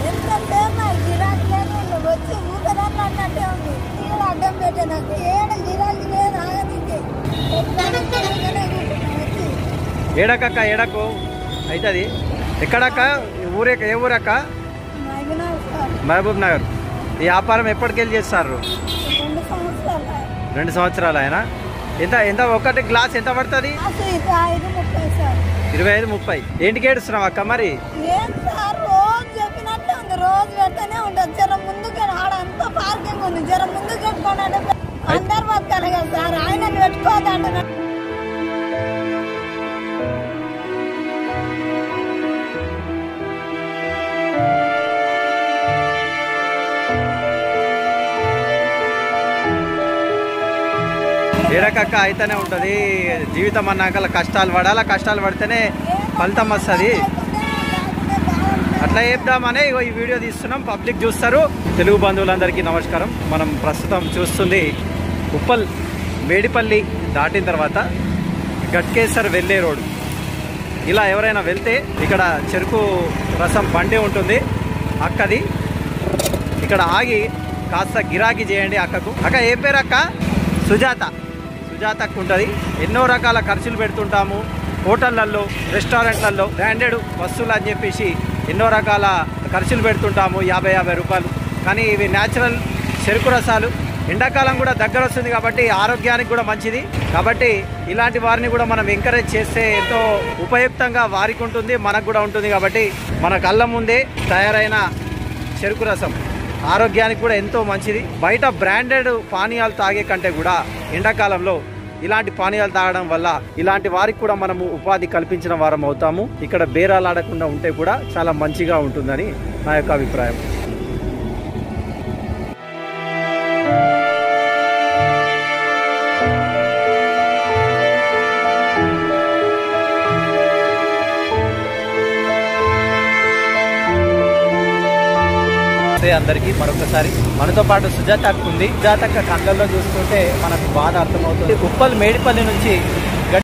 ఎందుకంటే మా గిరాకీ లేదు వచ్చి ఊకదాన్ని అన్నట్టే ఉంది నీళ్ళు అడ్డం పెట్టే నాకు ఏడ గిరాకీ లేదు ఆగదికి ఏడకక్క ఏడకు అవుతుంది ఎక్కడక్క ఊరే ఏ ఊరక్క మహబూబ్ నగర్ ఈ వ్యాపారం ఎప్పటికెళ్ళి చేస్తారు 2 సంవత్సరాలు ఆయన ఎంత ఎంత ఒకటి గ్లాస్ ఎంత పడుతుంది 25-30 ఏంటికి ఏడుస్తున్నావు అక్క మరి రోజు చెప్పినట్టే ఉంది రోజు పెడతానే ఉంటుంది జర ముందుకు ఆడంతా పార్కింగ్ ఉంది జర ముందుకు పెట్టుకోండి అంటే అందరు బతకాలి కదా సార్ ఆయన పెట్టుకోవద్దంటున్నారు ఏడకక్క అయితేనే ఉంటుంది జీవితం అన్నాక కష్టాలు పడాలా కష్టాలు పడితేనే ఫలితం వస్తుంది అట్లా చెప్దామనే ఈ వీడియో తీస్తున్నాం పబ్లిక్ చూస్తారు తెలుగు బంధువులందరికీ నమస్కారం మనం ప్రస్తుతం చూస్తుంది ఉప్పల్ మేడిపల్లి దాటిన తర్వాత గట్కేసర్ వెళ్ళే రోడ్ ఇలా ఎవరైనా వెళ్తే ఇక్కడ చెరుకు రసం బండి ఉంటుంది అక్కది ఇక్కడ ఆగి కాస్త గిరాకీ చేయండి అక్కకు అక్క ఏ పేరు అక్క సుజాతకు ఉంటుంది ఎన్నో రకాల ఖర్చులు పెడుతుంటాము హోటళ్లలో రెస్టారెంట్లలో బ్రాండెడ్ వస్తువులు అని చెప్పేసి ఎన్నో రకాల ఖర్చులు పెడుతుంటాము 50 రూపాయలు కానీ ఇవి న్యాచురల్ చెరుకు రసాలు ఎండాకాలం కూడా దగ్గర వస్తుంది కాబట్టి ఆరోగ్యానికి కూడా మంచిది కాబట్టి ఇలాంటి వారిని కూడా మనం ఎంకరేజ్ చేస్తే ఎంతో ఉపయుక్తంగా వారికి ఉంటుంది మనకు కూడా ఉంటుంది కాబట్టి మన కళ్ళ ముందే తయారైన చెరుకు రసం ఆరోగ్యానికి కూడా ఎంతో మంచిది బయట బ్రాండెడ్ పానీయాలు తాగే కంటే కూడా ఎండాకాలంలో ఇలాంటి పానీయాలు తాగడం వల్ల ఇలాంటి వారికి కూడా మనము ఉపాధి కల్పించిన వారం అవుతాము ఇక్కడ బేరాలు ఆడకుండా ఉంటే కూడా చాలా మంచిగా ఉంటుందని నా యొక్క అభిప్రాయం అందరికీ మరొకసారి మనతో పాటు సుజాత ఉంది సుజాత కళ్ళల్లో చూస్తుంటే మనకు బాధ అర్థమవుతుంది ఉప్పల్ మేడిపల్లి నుంచి